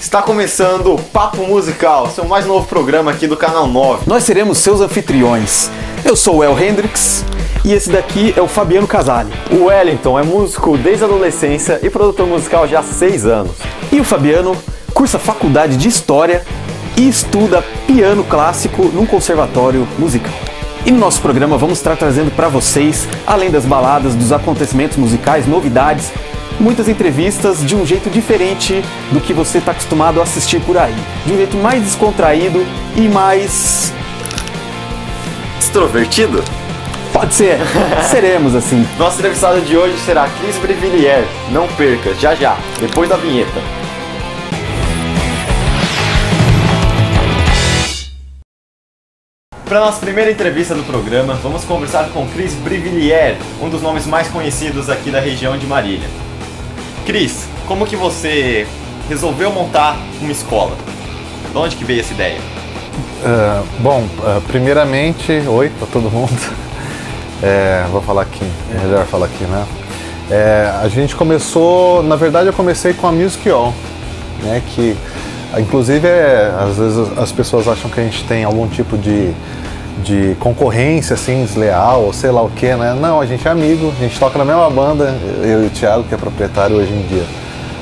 Está começando o Papo Musical, seu mais novo programa aqui do Canal 9. Nós seremos seus anfitriões. Eu sou o El Hendrix e esse daqui é o Fabiano Casali. O Wellington é músico desde a adolescência e produtor musical já há 6 anos. E o Fabiano cursa faculdade de História e estuda piano clássico num conservatório musical. E no nosso programa vamos estar trazendo para vocês, além das baladas, dos acontecimentos musicais, novidades, muitas entrevistas de um jeito diferente do que você está acostumado a assistir por aí. De um jeito mais descontraído e mais... extrovertido? Pode ser, seremos assim. Nossa entrevistada de hoje será Cris Brivilliers. Não perca, já, depois da vinheta. Para nossa primeira entrevista do programa, vamos conversar com Cris Brivilliers, um dos nomes mais conhecidos aqui da região de Marília. Cris, como que você resolveu montar uma escola? De onde que veio essa ideia? Primeiramente, oi para todo mundo. Vou falar aqui, melhor falar aqui, né? A gente começou, na verdade eu comecei com a Music Hall, né? Que inclusive às vezes as pessoas acham que a gente tem algum tipo de concorrência assim, desleal, ou sei lá o que, né? Não, a gente é amigo, a gente toca na mesma banda, eu e o Thiago, que é proprietário hoje em dia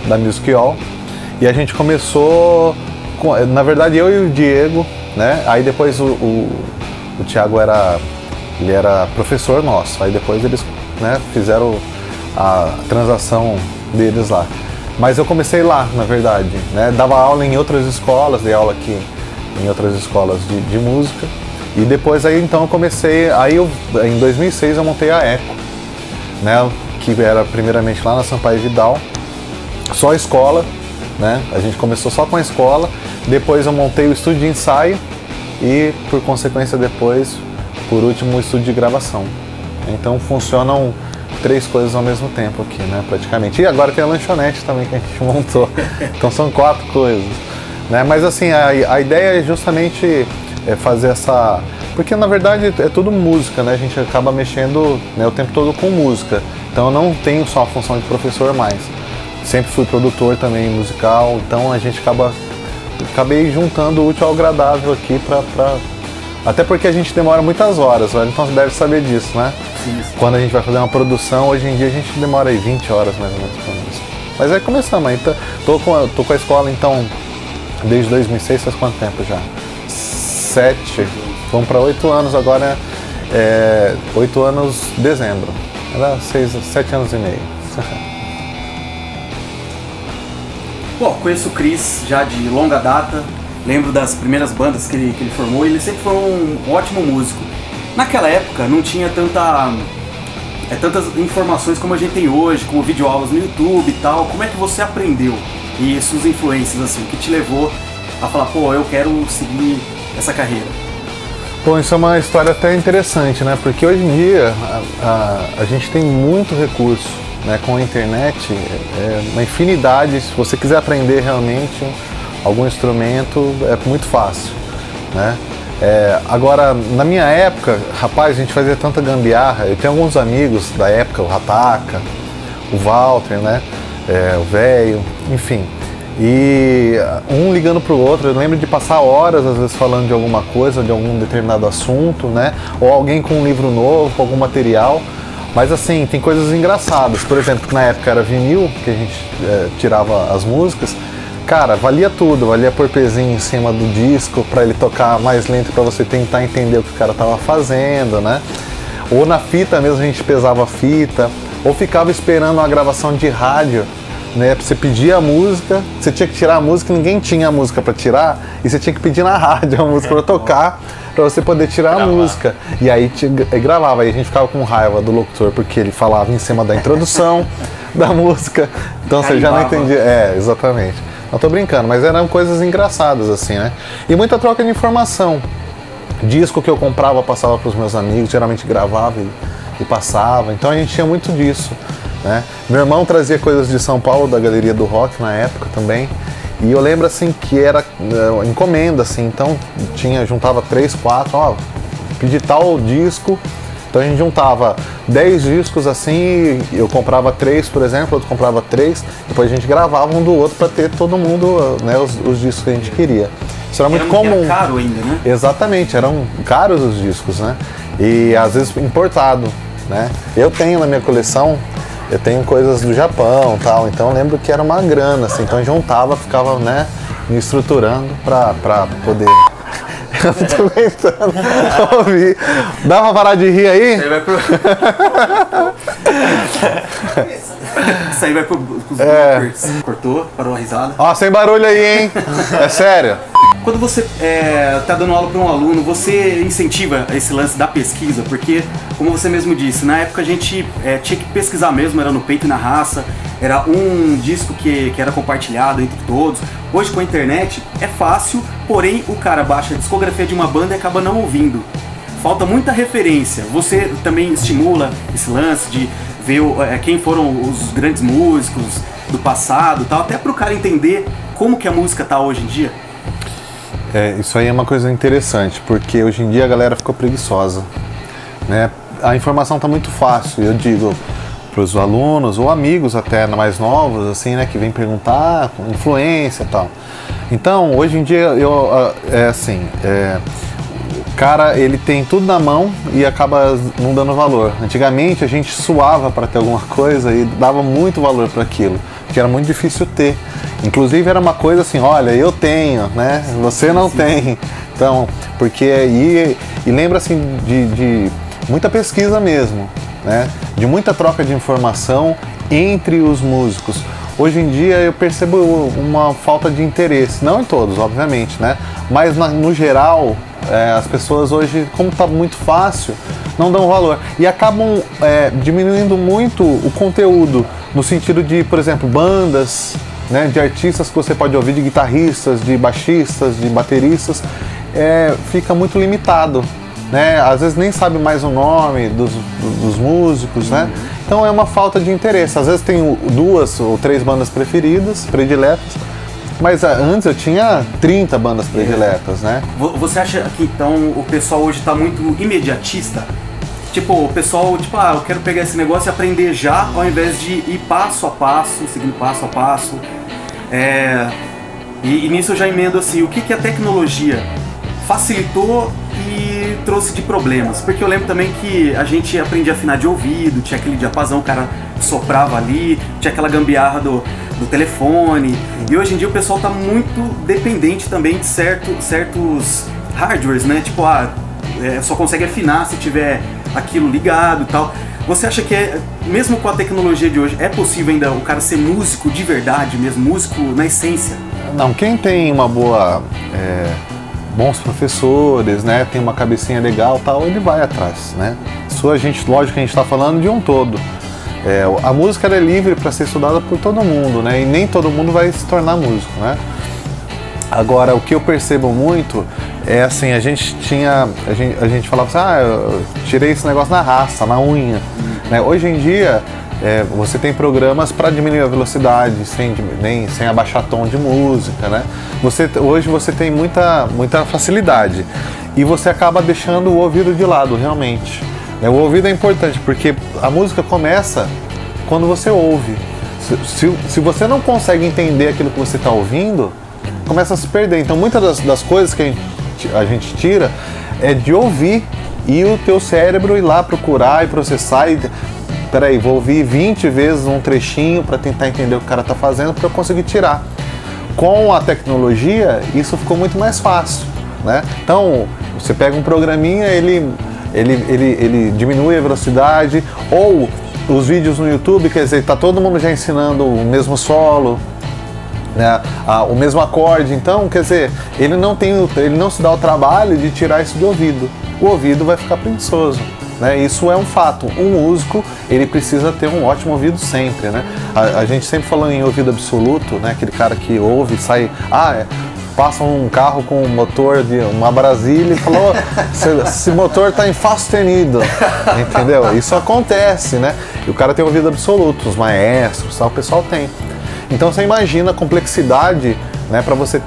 da Music Hall. E a gente começou, na verdade eu e o Diego, né? Aí depois o Thiago era professor nosso, aí depois eles, né, fizeram a transação deles lá. Mas eu comecei lá, na verdade, né? Dava aula em outras escolas, dei aula aqui em outras escolas de música. E depois aí então eu comecei, em 2006 eu montei a Eco, né? Que era primeiramente lá na Sampaio Vidal, só a escola, né? A gente começou só com a escola, depois eu montei o estúdio de ensaio e por consequência depois, por último, o estúdio de gravação. Então funcionam 3 coisas ao mesmo tempo aqui, né, praticamente. E agora tem a lanchonete também que a gente montou. Então são 4 coisas, né? Mas assim, a ideia é justamente fazer essa... Porque na verdade é tudo música, né? A gente acaba mexendo, né, o tempo todo com música. Então eu não tenho só a função de professor mais. Sempre fui produtor também musical, então a gente acabei juntando o útil ao agradável aqui até porque a gente demora muitas horas, então você deve saber disso, né? Sim. Quando a gente vai fazer uma produção, hoje em dia a gente demora aí 20 horas mais ou menos pra isso. Mas aí começamos, aí tô com a escola então desde 2006, faz quanto tempo já? 7, vamos para 8 anos agora, 8 anos em dezembro, era 7 anos e meio. Bom, conheço o Cris já de longa data, lembro das primeiras bandas que ele formou e ele sempre foi um ótimo músico. Naquela época não tinha tantas informações como a gente tem hoje, como videoaulas no YouTube e tal. Como é que você aprendeu? E suas influências, assim, o que te levou a falar, pô, eu quero seguir essa carreira? Bom, isso é uma história até interessante, né? Porque hoje em dia a gente tem muito recurso, né? Com a internet, uma infinidade. Se você quiser aprender realmente algum instrumento, é muito fácil, né? Agora, na minha época, rapaz, a gente fazia tanta gambiarra. Eu tenho alguns amigos da época, o Rataka, o Walter, né? O Velho, enfim. E um ligando pro outro, eu lembro de passar horas, às vezes, falando de alguma coisa, de algum determinado assunto, né? Ou alguém com um livro novo, com algum material. Mas assim, tem coisas engraçadas. Por exemplo, que na época era vinil, que a gente tirava as músicas. Cara, valia tudo, valia pôr pezinho em cima do disco para ele tocar mais lento, para você tentar entender o que o cara tava fazendo, né? Ou na fita mesmo a gente pesava a fita, ou ficava esperando uma gravação de rádio, né? Você pedia a música, você tinha que tirar a música, ninguém tinha a música para tirar, e você tinha que pedir na rádio a música para tocar, para você poder tirar a música. E aí gravava, aí a gente ficava com raiva do locutor, porque ele falava em cima da introdução da música, então você já não entendia. Exatamente. Não tô brincando, mas eram coisas engraçadas assim, né? E muita troca de informação. Disco que eu comprava, passava para os meus amigos, geralmente gravava e passava. Então a gente tinha muito disso, né? Meu irmão trazia coisas de São Paulo, da Galeria do Rock na época também. E eu lembro assim que era encomenda, assim, então juntava 3, 4, pedi tal disco Então a gente juntava 10 discos assim, eu comprava 3, por exemplo, outro comprava 3, depois a gente gravava um do outro para ter todo mundo, né, os discos que a gente queria. Isso era muito comum. Era caro ainda, né? Exatamente, eram caros os discos, né? E às vezes importado, né? Eu tenho na minha coleção, eu tenho coisas do Japão e tal, então eu lembro que era uma grana, assim, então eu juntava, ficava, né, me estruturando para poder... Eu tô tentando ouvir. Dá pra parar de rir aí? Isso aí vai pro... Isso aí vai pros bloopers. Cortou, parou a risada. Ó, sem barulho aí, hein? É sério. Quando você tá dando aula para um aluno, você incentiva esse lance da pesquisa, porque, como você mesmo disse, na época a gente tinha que pesquisar mesmo, era no peito e na raça, era um disco que era compartilhado entre todos. Hoje com a internet é fácil, porém o cara baixa a discografia de uma banda e acaba não ouvindo. Falta muita referência. Você também estimula esse lance de ver quem foram os grandes músicos do passado, tal, até para o cara entender como que a música tá hoje em dia? Isso aí é uma coisa interessante, porque hoje em dia a galera ficou preguiçosa, né? A informação está muito fácil, eu digo para os alunos ou amigos até mais novos, assim, né, que vêm perguntar, influência e tal. Então, hoje em dia, o cara, ele tem tudo na mão e acaba não dando valor. Antigamente, a gente suava para ter alguma coisa e dava muito valor para aquilo, porque era muito difícil ter. Inclusive era uma coisa assim, olha, eu tenho, né? Você não tem. Então, porque e lembra assim de muita pesquisa mesmo, né? De muita troca de informação entre os músicos. Hoje em dia eu percebo uma falta de interesse, não em todos, obviamente, né? Mas no geral, as pessoas hoje, como está muito fácil, não dão valor e acabam diminuindo muito o conteúdo, no sentido de, por exemplo, bandas, né, de artistas que você pode ouvir, de guitarristas, de baixistas, de bateristas, fica muito limitado, né? Às vezes nem sabe mais o nome dos músicos, né? Então é uma falta de interesse. Às vezes tem 2 ou 3 bandas prediletas, mas antes eu tinha 30 bandas prediletas, né? Você acha que então o pessoal hoje está muito imediatista? Tipo, o pessoal, eu quero pegar esse negócio e aprender já, ao invés de ir passo a passo, seguindo passo a passo. E nisso eu já emendo assim, o que a tecnologia facilitou e trouxe de problemas? Porque eu lembro também que a gente aprendia a afinar de ouvido, tinha aquele diapasão, o cara soprava ali, tinha aquela gambiarra do telefone. E hoje em dia o pessoal está muito dependente também de certos hardwares, né? Tipo, só consegue afinar se tiver aquilo ligado e tal. Você acha que mesmo com a tecnologia de hoje, é possível ainda o cara ser músico de verdade mesmo, músico na essência? Não, quem tem uma bons professores, né, tem uma cabecinha legal, tal, ele vai atrás, né? Lógico que a gente está falando de um todo. A música ela é livre para ser estudada por todo mundo, né? E nem todo mundo vai se tornar músico, né? Agora, o que eu percebo muito é assim, a gente falava assim, eu tirei esse negócio na raça, na unha, né? Hoje em dia, você tem programas para diminuir a velocidade, sem abaixar tom de música, né? Hoje você tem muita facilidade e você acaba deixando o ouvido de lado, realmente. O ouvido é importante porque a música começa quando você ouve. Se você não consegue entender aquilo que você está ouvindo, começa a se perder. Então muitas das coisas que a gente tira é de ouvir e o teu cérebro ir lá procurar e processar peraí, vou ouvir 20 vezes um trechinho para tentar entender o que o cara está fazendo para eu conseguir tirar. Com a tecnologia, isso ficou muito mais fácil, né? Então, você pega um programinha, ele diminui a velocidade, ou os vídeos no YouTube, quer dizer, tá todo mundo já ensinando o mesmo solo, né? O mesmo acorde, então, quer dizer, ele não se dá o trabalho de tirar isso do ouvido. O ouvido vai ficar preguiçoso. Né? Isso é um fato. Um músico, ele precisa ter um ótimo ouvido sempre, né? A gente sempre falou em ouvido absoluto, né? Aquele cara que ouve, sai, passa um carro com um motor de uma Brasília e falou, esse motor tá enfastenido, entendeu? Isso acontece, né? E o cara tem ouvido absoluto, os maestros, o pessoal tem. Então você imagina a complexidade, né, para você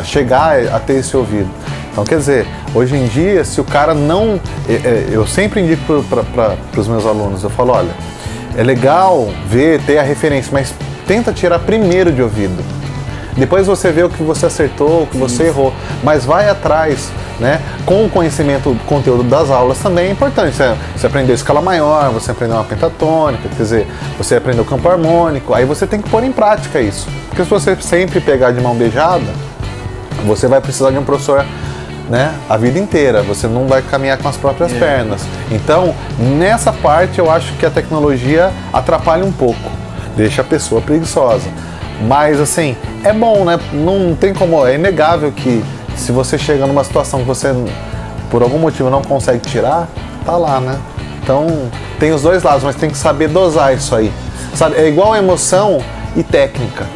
chegar a ter esse ouvido. Então, quer dizer, hoje em dia, se o cara não... Eu sempre indico para os meus alunos, eu falo, olha, é legal ver, ter a referência, mas tenta tirar primeiro de ouvido. Depois você vê o que você acertou, o que você errou, mas vai atrás, né? Com o conhecimento, o conteúdo das aulas também é importante. Você aprendeu escala maior, você aprendeu uma pentatônica, quer dizer, você aprendeu campo harmônico, aí você tem que pôr em prática isso. Porque se você sempre pegar de mão beijada, você vai precisar de um professor, né, a vida inteira, você não vai caminhar com as próprias pernas. Então, nessa parte eu acho que a tecnologia atrapalha um pouco, deixa a pessoa preguiçosa. Mas assim, é bom, né? Não tem como, é inegável que se você chega numa situação que você, por algum motivo, não consegue tirar, tá lá, né? Então, tem os dois lados, mas tem que saber dosar isso aí. Sabe? É igual emoção e técnica.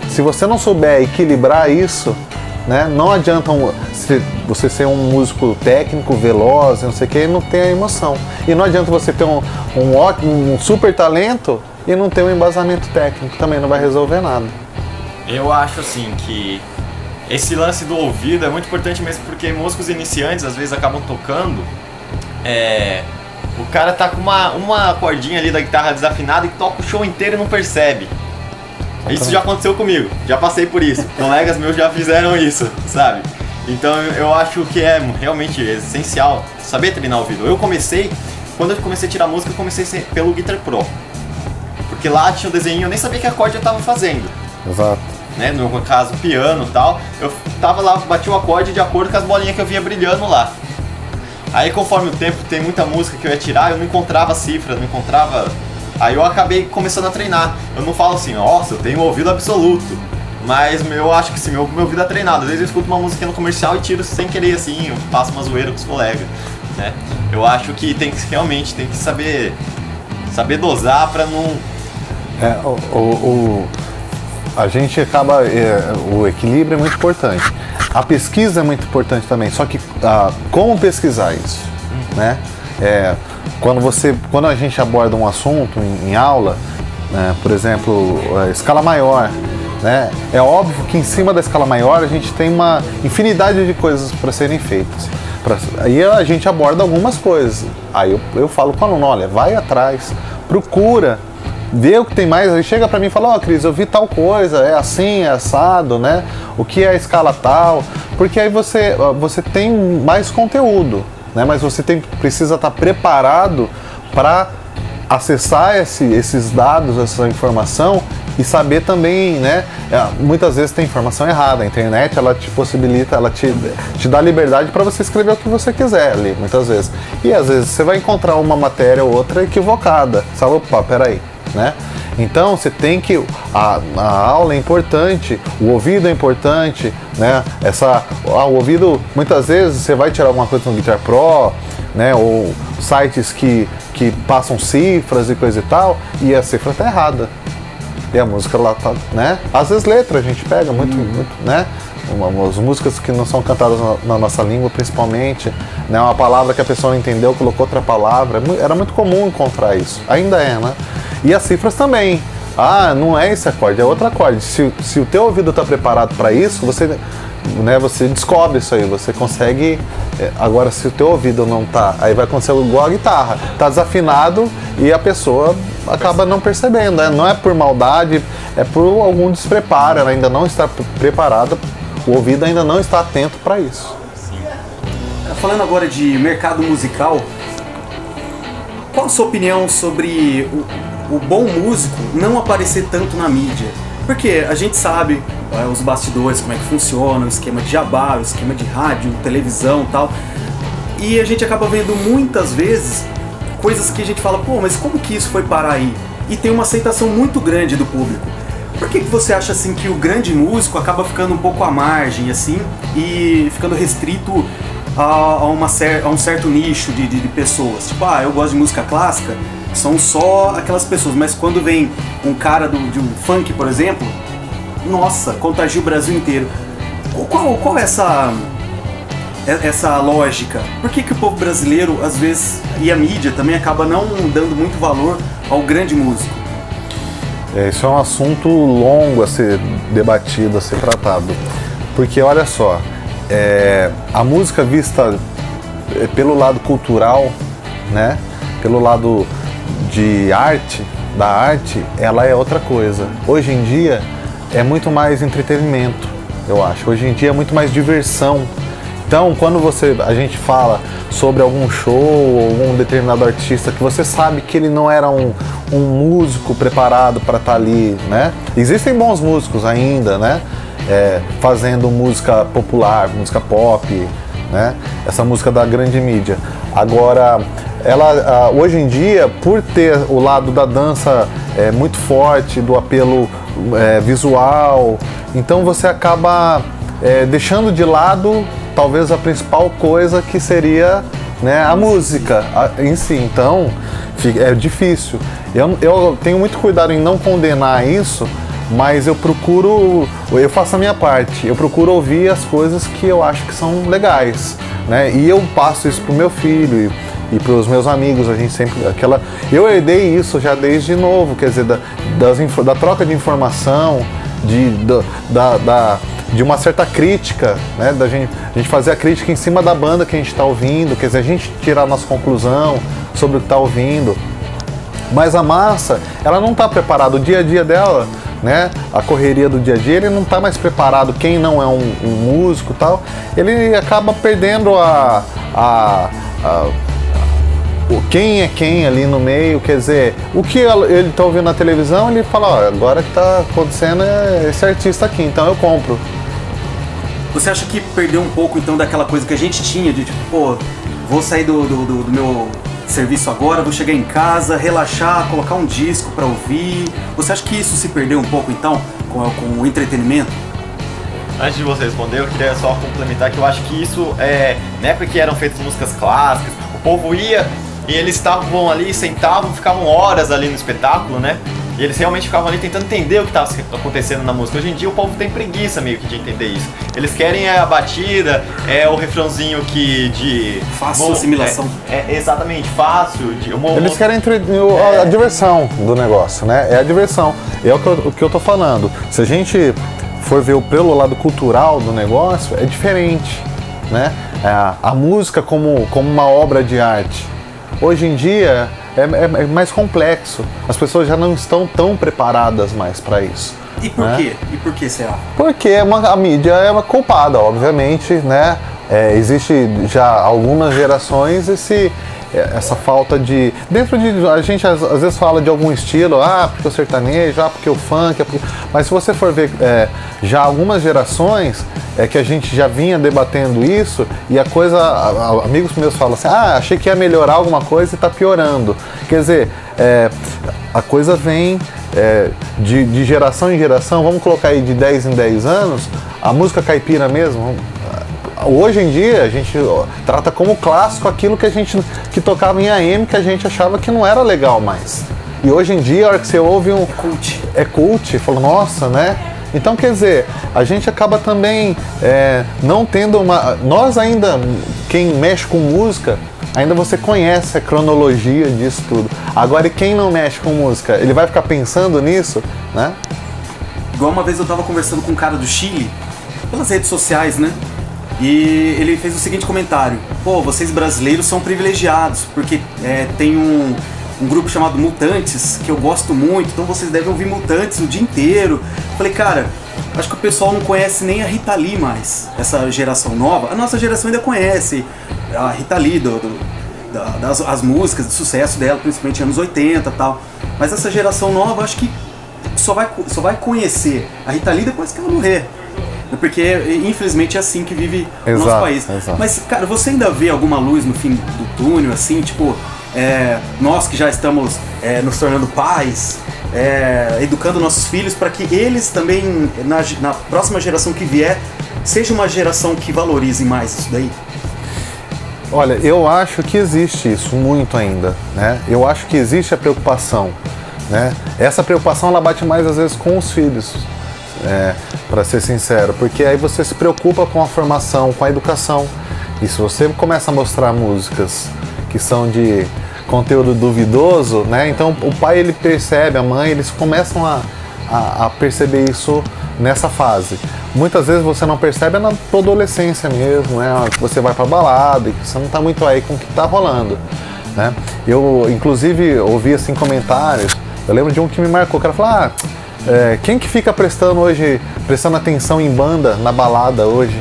Se você não souber equilibrar isso, né? Não adianta você ser um músico técnico, veloz, não sei o que, e não ter a emoção. E não adianta você ter um super talento e não ter um embasamento técnico, também não vai resolver nada. Eu acho assim que esse lance do ouvido é muito importante mesmo, porque músicos iniciantes às vezes acabam tocando, o cara tá com uma cordinha ali da guitarra desafinada e toca o show inteiro e não percebe. Isso já aconteceu comigo, já passei por isso, colegas meus já fizeram isso, sabe? Então eu acho que é realmente essencial saber treinar o ouvido. Quando eu comecei a tirar música, eu comecei pelo Guitar Pro. Porque lá tinha o desenho, eu nem sabia que acorde eu tava fazendo. Exato. Né? No meu caso, piano e tal. Eu tava lá, bati o acorde de acordo com as bolinhas que eu via brilhando lá. Aí conforme o tempo, tem muita música que eu ia tirar, eu não encontrava cifras, não encontrava... Aí eu acabei começando a treinar. Eu não falo assim, nossa, eu tenho ouvido absoluto. Mas eu acho que sim, meu ouvido é treinado. Às vezes eu escuto uma música no comercial e tiro sem querer assim, eu faço uma zoeira com os colegas. Né? Eu acho que realmente tem que saber dosar pra não... A gente acaba... o equilíbrio é muito importante. A pesquisa é muito importante também, só que como pesquisar isso? Né? Quando a gente aborda um assunto em aula, né, por exemplo, escala maior, né, é óbvio que em cima da escala maior a gente tem uma infinidade de coisas para serem feitas. Aí a gente aborda algumas coisas. Aí eu falo com o aluno, olha, vai atrás, procura, vê o que tem mais. Aí chega para mim e fala, Cris, eu vi tal coisa, é assim, é assado, né? O que é a escala tal? Porque aí você tem mais conteúdo, né? Mas você precisa estar preparado para acessar esses dados, essa informação e saber também, né? Muitas vezes tem informação errada. A internet, ela te possibilita, ela te dá liberdade para você escrever o que você quiser ali, muitas vezes. E às vezes você vai encontrar uma matéria ou outra equivocada. Você fala, opa, peraí, né? Então você tem que... A aula é importante, o ouvido é importante, né? O ouvido, muitas vezes você vai tirar alguma coisa no Guitar Pro, né? Ou sites que passam cifras e coisa e tal, e a cifra tá errada. E a música lá tá, né? Às vezes letra a gente pega muito, né? As músicas que não são cantadas na nossa língua, principalmente, né? Uma palavra que a pessoa não entendeu, colocou outra palavra. Era muito comum encontrar isso. Ainda é, né? E as cifras também. Não é esse acorde, é outro acorde. Se o teu ouvido está preparado para isso, você descobre isso aí, você consegue. Agora, se o teu ouvido não tá, aí vai acontecer igual a guitarra, tá desafinado e a pessoa acaba não percebendo, né? Não é por maldade, é por algum despreparo, ela ainda não está preparada, o ouvido ainda não está atento para isso. Sim. Falando agora de mercado musical, qual a sua opinião sobre o bom músico não aparecer tanto na mídia? Porque a gente sabe os bastidores, como é que funciona, o esquema de jabá, o esquema de rádio, televisão e tal. E a gente acaba vendo muitas vezes coisas que a gente fala, pô, mas como que isso foi parar aí? E tem uma aceitação muito grande do público. Por que você acha assim que o grande músico acaba ficando um pouco à margem assim e ficando restrito a um certo nicho de pessoas? Tipo, eu gosto de música clássica, são só aquelas pessoas, mas quando vem um cara de um funk, por exemplo, nossa, contagia o Brasil inteiro. Qual é essa lógica? Por que o povo brasileiro, às vezes, e a mídia também acaba não dando muito valor ao grande músico? Isso é um assunto longo a ser debatido, a ser tratado. Porque, olha só, a música vista pelo lado cultural, né? Pelo lado de arte, da arte, ela é outra coisa. Hoje em dia é muito mais entretenimento, eu acho. Hoje em dia é muito mais diversão. Então, quando a gente fala sobre algum show ou algum determinado artista que você sabe que ele não era um músico preparado para estar ali, né? Existem bons músicos ainda, né? Fazendo música popular, música pop, né? Essa música da grande mídia. Agora, ela hoje em dia, por ter o lado da dança muito forte, do apelo visual, então você acaba deixando de lado talvez a principal coisa que seria, né, a música em si. Então é difícil. Eu tenho muito cuidado em não condenar isso, mas eu faço a minha parte, eu procuro ouvir as coisas que eu acho que são legais, né? E eu passo isso pro meu filho e para os meus amigos. A gente sempre eu herdei isso já desde novo, quer dizer, da troca de informação, de uma certa crítica, né? A gente fazer a crítica em cima da banda que a gente está ouvindo, quer dizer, a gente tirar a nossa conclusão sobre o que está ouvindo. Mas a massa, ela não está preparada, o dia a dia dela, né? A correria do dia a dia, ele não está mais preparado. Quem não é um músico e tal, ele acaba perdendo quem é quem ali no meio. Quer dizer, o que ele está ouvindo na televisão, ele fala, ó, agora que está acontecendo é esse artista aqui, então eu compro. Você acha que perdeu um pouco então daquela coisa que a gente tinha de tipo, pô, vou sair do meu serviço agora, vou chegar em casa, relaxar, colocar um disco para ouvir? Você acha que isso se perdeu um pouco então com o entretenimento? Antes de você responder, eu queria só complementar que eu acho que isso na época que eram feitas músicas clássicas, o povo ia e eles estavam ali, sentavam, ficavam horas ali no espetáculo, né? E eles realmente ficavam ali tentando entender o que estava acontecendo na música. Hoje em dia o povo tem preguiça meio que de entender isso. Eles querem a batida, o refrãozinho de... Fácil assimilação. Exatamente, fácil. Eles querem a diversão do negócio, né? É a diversão. É o que eu tô falando. Se a gente for ver pelo lado cultural do negócio, é diferente, né? A música como uma obra de arte. Hoje em dia é mais complexo. As pessoas já não estão tão preparadas mais para isso. E por quê? E por que será? Porque a mídia é uma culpada, obviamente, né? Existe já algumas gerações essa falta de... A gente às vezes fala de algum estilo, porque o sertanejo, porque o funk, mas se você for ver já algumas gerações que a gente já vinha debatendo isso, e a coisa, amigos meus falam assim, achei que ia melhorar alguma coisa e está piorando. Quer dizer, a coisa vem de geração em geração, vamos colocar aí de 10 em 10 anos, a música caipira mesmo. Hoje em dia a gente trata como clássico aquilo que tocava em AM, que a gente achava que não era legal mais. E hoje em dia, a hora que você ouve é cult, fala, nossa, né? Então, quer dizer, a gente acaba também não tendo nós ainda, quem mexe com música, ainda você conhece a cronologia disso tudo. Agora, e quem não mexe com música, ele vai ficar pensando nisso, né? Igual uma vez eu tava conversando com um cara do Chile, pelas redes sociais, né? E ele fez o seguinte comentário: pô, vocês brasileiros são privilegiados, porque tem um grupo chamado Mutantes, que eu gosto muito, então vocês devem ouvir Mutantes o dia inteiro. Falei, cara, acho que o pessoal não conhece nem a Rita Lee mais, essa geração nova. A nossa geração ainda conhece a Rita Lee, as músicas de sucesso dela, principalmente anos 80 e tal. Mas essa geração nova, acho que só vai conhecer a Rita Lee depois que ela morrer. Porque, infelizmente, é assim que vive o nosso país. Exato. Mas, cara, você ainda vê alguma luz no fim do túnel, assim? Tipo, nós que já estamos nos tornando pais, educando nossos filhos para que eles também, na próxima geração que vier, seja uma geração que valorize mais isso daí? Olha, eu acho que existe isso muito ainda, né? Eu acho que existe a preocupação, né? Essa preocupação, ela bate mais às vezes com os filhos. Para ser sincero, porque aí você se preocupa com a formação, com a educação. E se você começa a mostrar músicas que são de conteúdo duvidoso, né? Então o pai, ele percebe, a mãe, eles começam a perceber isso nessa fase. muitas vezes você não percebe na tua adolescência mesmo, né? Que você vai pra balada e que você não tá muito aí com o que tá rolando, né? Eu, inclusive, ouvi assim comentários, eu lembro de um que me marcou, o cara falou, quem que fica prestando atenção em banda na balada hoje?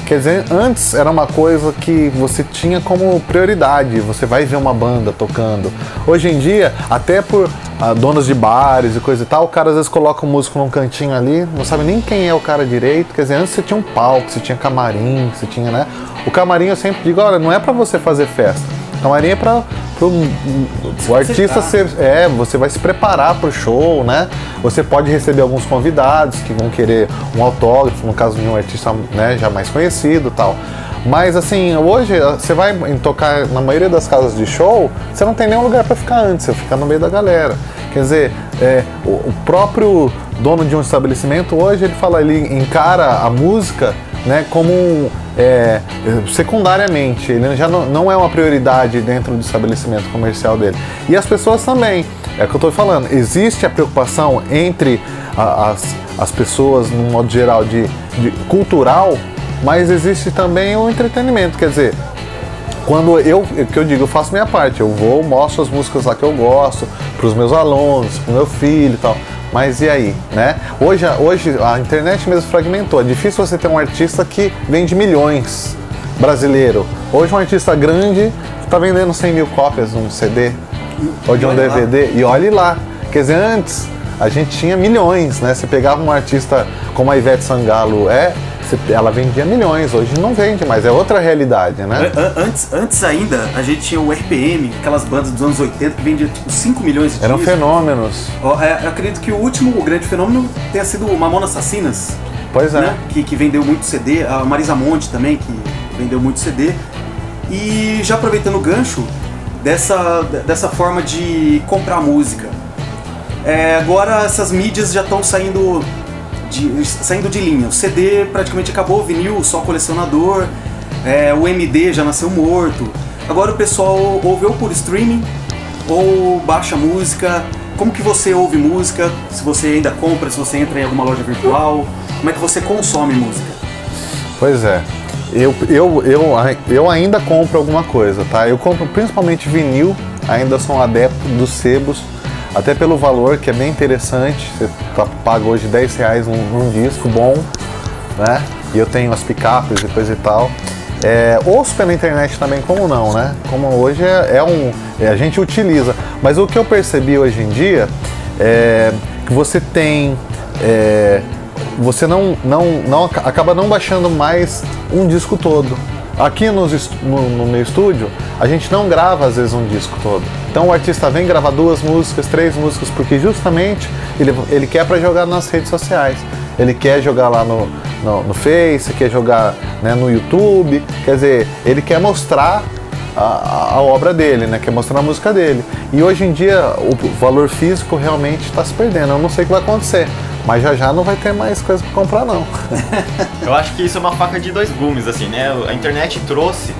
Quer dizer, antes era uma coisa que você tinha como prioridade, você vai ver uma banda tocando. Hoje em dia, até por donos de bares e coisa e tal, o cara às vezes coloca o músico num cantinho ali, não sabe nem quem é o cara direito. Quer dizer, antes você tinha um palco, você tinha camarim, você tinha, né? O camarim eu sempre digo, olha, não é pra você fazer festa. O camarim é para o artista você vai se preparar para o show, né? Você pode receber alguns convidados que vão querer um autógrafo, no caso de um artista, né, já mais conhecido, tal. Mas assim, hoje você vai tocar na maioria das casas de show, você não tem nenhum lugar para ficar antes, você fica no meio da galera. Quer dizer, o próprio dono de um estabelecimento hoje ele encara a música, né, como secundariamente, ele já não é uma prioridade dentro do estabelecimento comercial dele. E as pessoas também, é o que eu estou falando, existe a preocupação entre as pessoas, no modo geral, de cultural, mas existe também o entretenimento, quer dizer, quando eu faço minha parte, eu vou, mostro as músicas lá que eu gosto, para os meus alunos, para o meu filho e tal. Mas e aí, né? Hoje a internet mesmo fragmentou. É difícil você ter um artista que vende milhões brasileiro. Hoje um artista grande está vendendo 100 mil cópias de um CD ou de um DVD. E olhe lá. Quer dizer, antes a gente tinha milhões, né? Você pegava um artista como a Ivete Sangalo, ela vendia milhões, hoje não vende mais, é outra realidade, né? Antes ainda, a gente tinha o RPM, aquelas bandas dos anos 80 que vendiam tipo 5 milhões de Eram fenômenos. Eu acredito que o último grande fenômeno tenha sido o Mamonas Assassinas. Pois é. Né? Que vendeu muito CD, a Marisa Monte também, que vendeu muito CD. E já aproveitando o gancho dessa forma de comprar música. Agora essas mídias já estão saindo de linha. O CD praticamente acabou, o vinil só colecionador, o MD já nasceu morto. Agora o pessoal ouve ou por streaming ou baixa música. Como que você ouve música? Se você ainda compra, se você entra em alguma loja virtual, como é que você consome música? Pois é, eu ainda compro alguma coisa, tá? Eu compro principalmente vinil, ainda sou um adepto dos sebos. Até pelo valor, que é bem interessante, você paga hoje R$10 num disco bom, né? E eu tenho as picapes e coisa e tal. Ouço pela internet também, como não, né? Como hoje a gente utiliza. Mas o que eu percebi hoje em dia é que você tem... você acaba não baixando mais um disco todo. Aqui no meu estúdio, a gente não grava às vezes um disco todo. Então o artista vem gravar 2 músicas, 3 músicas, porque justamente ele quer para jogar nas redes sociais. Ele quer jogar lá no Face, quer jogar, né, no YouTube. Quer dizer, ele quer mostrar a obra dele, né? Quer mostrar a música dele. E hoje em dia o valor físico realmente está se perdendo. Eu não sei o que vai acontecer, mas já não vai ter mais coisa para comprar, não. Eu acho que isso é uma faca de 2 gumes, assim, né? A internet trouxe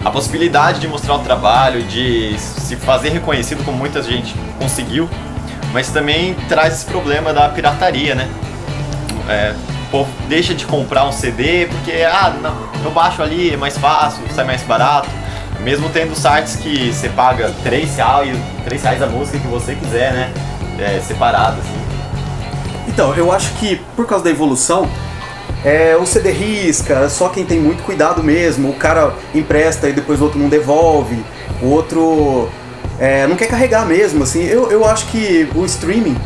a possibilidade de mostrar o trabalho, de se fazer reconhecido como muita gente conseguiu, mas também traz esse problema da pirataria, né? O povo deixa de comprar um CD porque, não, eu baixo ali, é mais fácil, sai mais barato. Mesmo tendo sites que você paga R$3 a música que você quiser, né? Separado, assim. Então, eu acho que por causa da evolução, o CD risca, só quem tem muito cuidado mesmo, o cara empresta e depois o outro não devolve, o outro não quer carregar mesmo, assim. Eu acho que o streaming,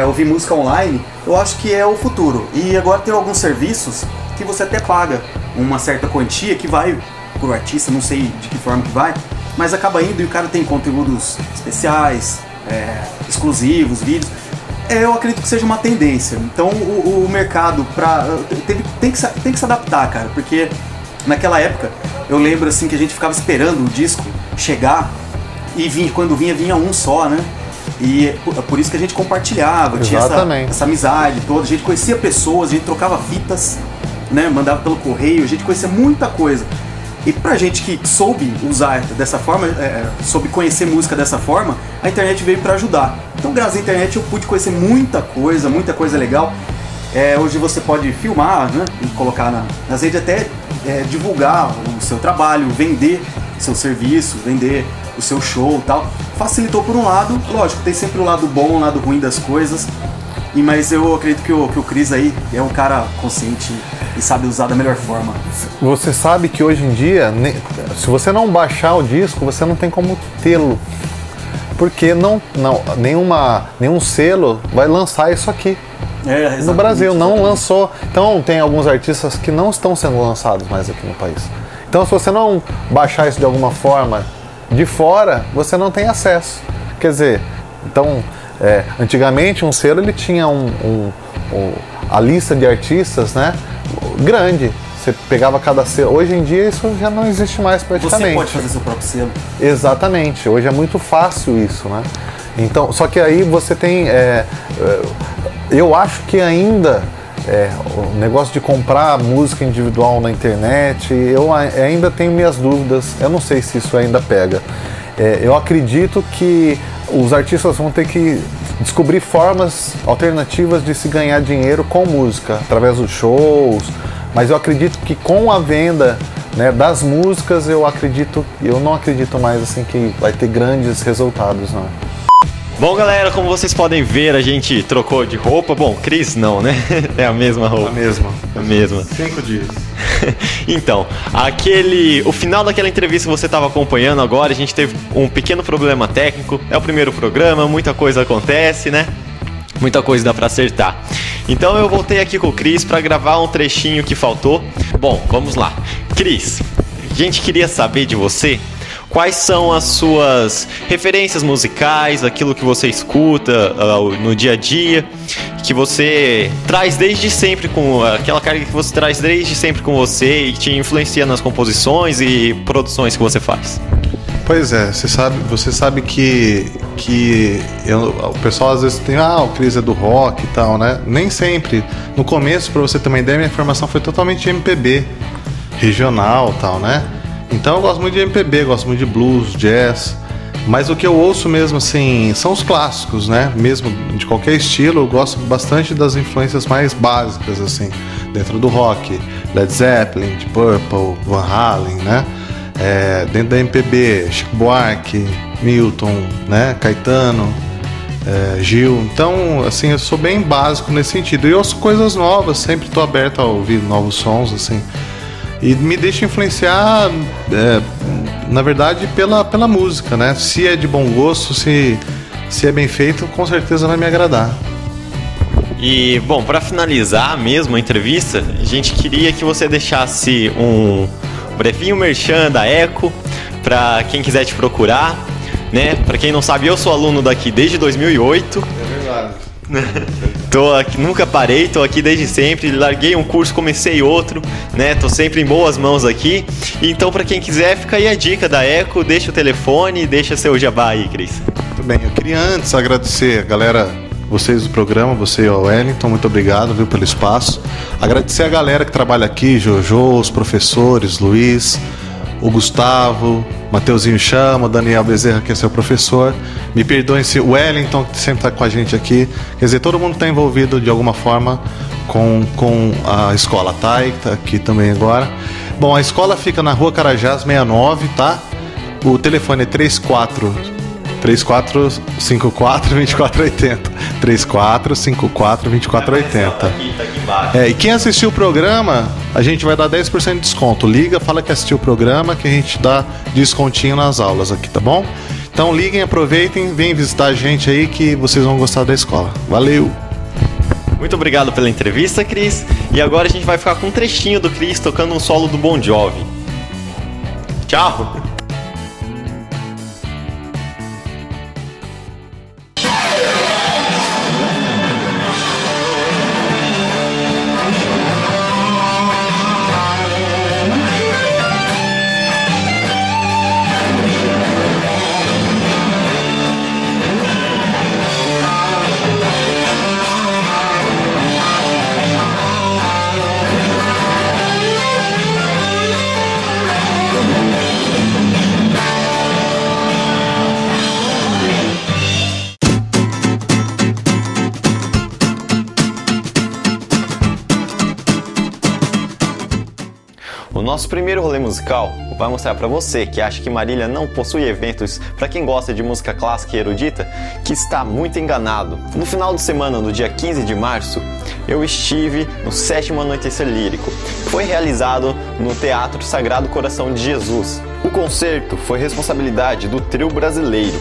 ouvir música online, eu acho que é o futuro. E agora tem alguns serviços que você até paga uma certa quantia que vai pro artista, não sei de que forma que vai, mas acaba indo e o cara tem conteúdos especiais, exclusivos, vídeos. Eu acredito que seja uma tendência. Então o mercado tem que se adaptar, cara, porque naquela época eu lembro assim que a gente ficava esperando o disco chegar e quando vinha um só, né? E por isso que a gente compartilhava, tinha essa amizade toda, a gente conhecia pessoas, a gente trocava fitas, né? Mandava pelo correio, a gente conhecia muita coisa. E pra gente que soube usar dessa forma, soube conhecer música dessa forma, a internet veio pra ajudar. Então graças à internet eu pude conhecer muita coisa legal. Hoje você pode filmar, né, e colocar nas redes, até divulgar o seu trabalho, vender seu serviço, vender o seu show e tal. Facilitou por um lado, lógico, tem sempre o lado bom, o lado ruim das coisas, mas eu acredito que o Cris aí é um cara consciente e sabe usar da melhor forma. Você sabe que hoje em dia, se você não baixar o disco, você não tem como tê-lo. Porque nenhum selo vai lançar isso aqui. No Brasil, não lançou. Então tem alguns artistas que não estão sendo lançados mais aqui no país. Então se você não baixar isso de alguma forma de fora, você não tem acesso. Quer dizer, então antigamente um selo ele tinha a lista de artistas, né, grande. Você pegava cada selo. Hoje em dia isso já não existe mais praticamente. Você pode fazer seu próprio selo. Exatamente. Hoje é muito fácil isso, né? Então, só que aí você tem... eu acho que ainda o negócio de comprar música individual na internet, eu ainda tenho minhas dúvidas. Eu não sei se isso ainda pega. Eu acredito que os artistas vão ter que descobrir formas alternativas de se ganhar dinheiro com música, através dos shows. Mas eu acredito que com a venda, né, das músicas, eu não acredito mais assim que vai ter grandes resultados, não. Bom, galera, como vocês podem ver, a gente trocou de roupa. Bom, Cris não, né? É a mesma roupa. A mesma. 5 dias. Então, o final daquela entrevista que você estava acompanhando agora, a gente teve um pequeno problema técnico. É o primeiro programa, muita coisa acontece, né? Muita coisa dá pra acertar. Então eu voltei aqui com o Cris para gravar um trechinho que faltou. Bom, vamos lá. Cris, a gente queria saber de você quais são as suas referências musicais, aquilo que você escuta no dia a dia, que você traz desde sempre, com aquela carga que você traz desde sempre com você e que te influencia nas composições e produções que você faz. Pois é, você sabe que o pessoal às vezes tem, o Cris é do rock e tal, né? Nem sempre. No começo, pra você ter uma ideia, minha formação foi totalmente MPB, regional e tal, né? Então eu gosto muito de MPB, gosto muito de blues, jazz, mas o que eu ouço mesmo assim são os clássicos, né? Mesmo de qualquer estilo, eu gosto bastante das influências mais básicas, assim, dentro do rock, Led Zeppelin, Deep Purple, Van Halen, né? Dentro da MPB, Chico Buarque, Milton, né? Caetano, Gil. Então, assim, eu sou bem básico nesse sentido. E ouço coisas novas, sempre estou aberto a ouvir novos sons, assim. E me deixa influenciar, na verdade, pela música, né? Se é de bom gosto, se é bem feito, com certeza vai me agradar. E, bom, para finalizar mesmo a entrevista, a gente queria que você deixasse um brevinho merchan da Eco para quem quiser te procurar, né? Para quem não sabe, eu sou aluno daqui desde 2008. É verdade. Tô aqui, nunca parei, tô aqui desde sempre, larguei um curso, comecei outro, né? Tô sempre em boas mãos aqui. Então, para quem quiser, fica aí a dica da Eco, deixa o telefone, deixa seu jabá aí, Cris. Muito bem, eu queria antes agradecer a galera, vocês do programa, você e o Wellington, muito obrigado, viu, pelo espaço. Agradecer a galera que trabalha aqui, Jojo, os professores, Luiz, o Gustavo, Mateuzinho Chama, Daniel Bezerra, que é seu professor. Me perdoem se o Wellington, que sempre está com a gente aqui. Quer dizer, todo mundo está envolvido de alguma forma com a escola, tá? E tá aqui também agora. Bom, a escola fica na Rua Carajás 69, tá? O telefone é 3454-2480. 3454-2480. Tá aqui embaixo. E quem assistiu o programa, a gente vai dar 10% de desconto. Liga, fala que assistiu o programa, que a gente dá descontinho nas aulas aqui, tá bom? Então liguem, aproveitem, venham visitar a gente aí que vocês vão gostar da escola. Valeu! Muito obrigado pela entrevista, Cris. E agora a gente vai ficar com um trechinho do Cris tocando um solo do Bon Jovi. Tchau! O nosso primeiro rolê musical vai mostrar para você que acha que Marília não possui eventos para quem gosta de música clássica e erudita, que está muito enganado. No final de semana, no dia 15 de março, eu estive no 7º Anoitecer Lírico, que foi realizado no Teatro Sagrado Coração de Jesus. O concerto foi responsabilidade do Trio Brasileiro,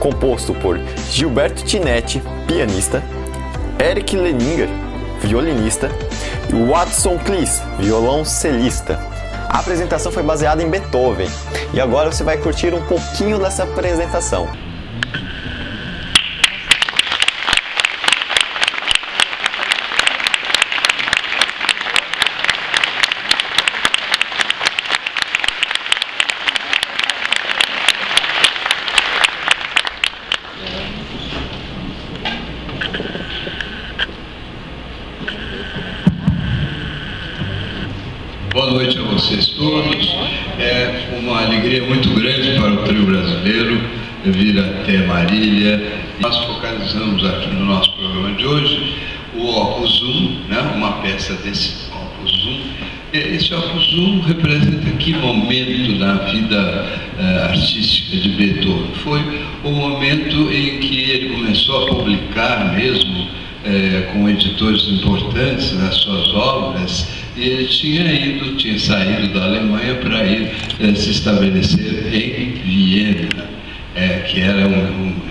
composto por Gilberto Tinetti, pianista, Eric Leninger, violinista, e Watson Kliss, violoncelista. A apresentação foi baseada em Beethoven, e agora você vai curtir um pouquinho dessa apresentação. Boa noite a vocês todos. É uma alegria muito grande para o Trio Brasileiro vir até Marília. Nós focalizamos aqui no nosso programa de hoje o Opus 1, né? Uma peça desse Opus 1. Esse Opus 1 representa que momento da vida artística de Beethoven? Foi o momento em que ele começou a publicar mesmo com editores importantes as suas obras. Ele tinha saído da Alemanha para ir se estabelecer em Viena, que era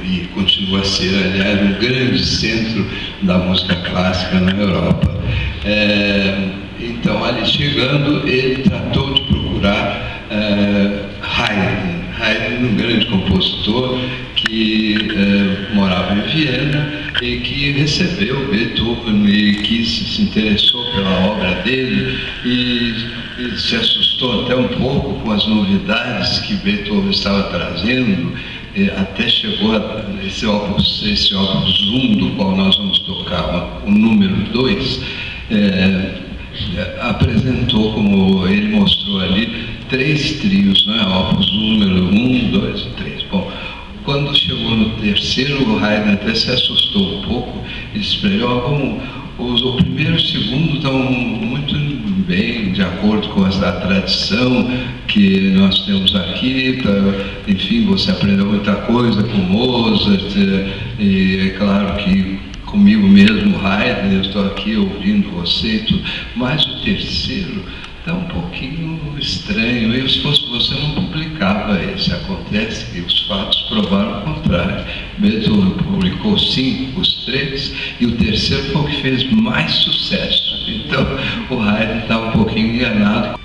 e continua a ser, aliás, um grande centro da música clássica na Europa. Então, ali chegando, ele tratou de procurar Haydn. Haydn, um grande compositor que morava em Viena e que recebeu Beethoven e que se interessou pela obra dele e se assustou até um pouco com as novidades que Beethoven estava trazendo, até chegou a esse opus 1, do qual nós vamos tocar o número 2, apresentou, como ele mostrou ali, 3 trios, né? Opus 1, número 1, 2 e 3. Bom, quando chegou no terceiro, o Haydn até se assustou um pouco e disse para ele: como o primeiro e o segundo estão muito bem, de acordo com a tradição que nós temos aqui, enfim, você aprendeu muita coisa com Mozart, e é claro que comigo mesmo, Haydn, eu estou aqui ouvindo você e tudo, mas o terceiro está um pouquinho estranho. Eu, se fosse você, não publicava esse. Acontece que os fatos provaram o contrário. Beethoven publicou 5, os 3, e o terceiro foi o que fez mais sucesso. Então, o Haydn está um pouquinho enganado.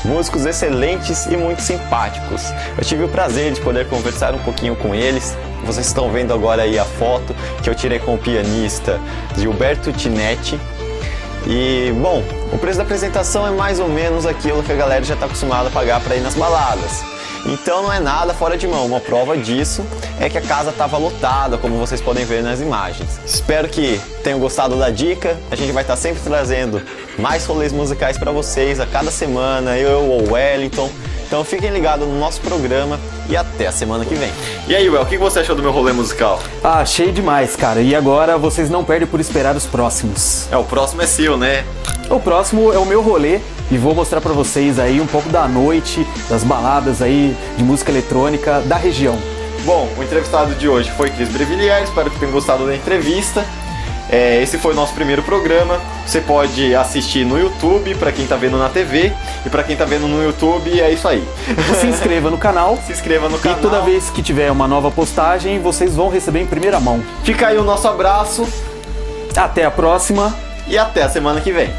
Músicos excelentes e muito simpáticos. Eu tive o prazer de poder conversar um pouquinho com eles. Vocês estão vendo agora aí a foto que eu tirei com o pianista Gilberto Tinetti. E, bom, o preço da apresentação é mais ou menos aquilo que a galera já está acostumada a pagar para ir nas baladas. Então não é nada fora de mão. Uma prova disso é que a casa estava lotada, como vocês podem ver nas imagens. Espero que tenham gostado da dica. A gente vai estar sempre trazendo mais rolês musicais para vocês a cada semana, eu ou o Wellington. Então fiquem ligados no nosso programa e até a semana que vem. E aí, Well, o que você achou do meu rolê musical? Ah, achei demais, cara. E agora vocês não perdem por esperar os próximos. O próximo é seu, né? O próximo é o meu rolê e vou mostrar pra vocês aí um pouco da noite, das baladas aí de música eletrônica da região. Bom, o entrevistado de hoje foi Cris Brevilliers, espero que tenham gostado da entrevista. Esse foi o nosso primeiro programa. Você pode assistir no YouTube, para quem tá vendo na TV, e para quem tá vendo no YouTube, é isso aí. Se inscreva no canal. Se inscreva no canal. E toda vez que tiver uma nova postagem, vocês vão receber em primeira mão. Fica aí o nosso abraço. Até a próxima. E até a semana que vem.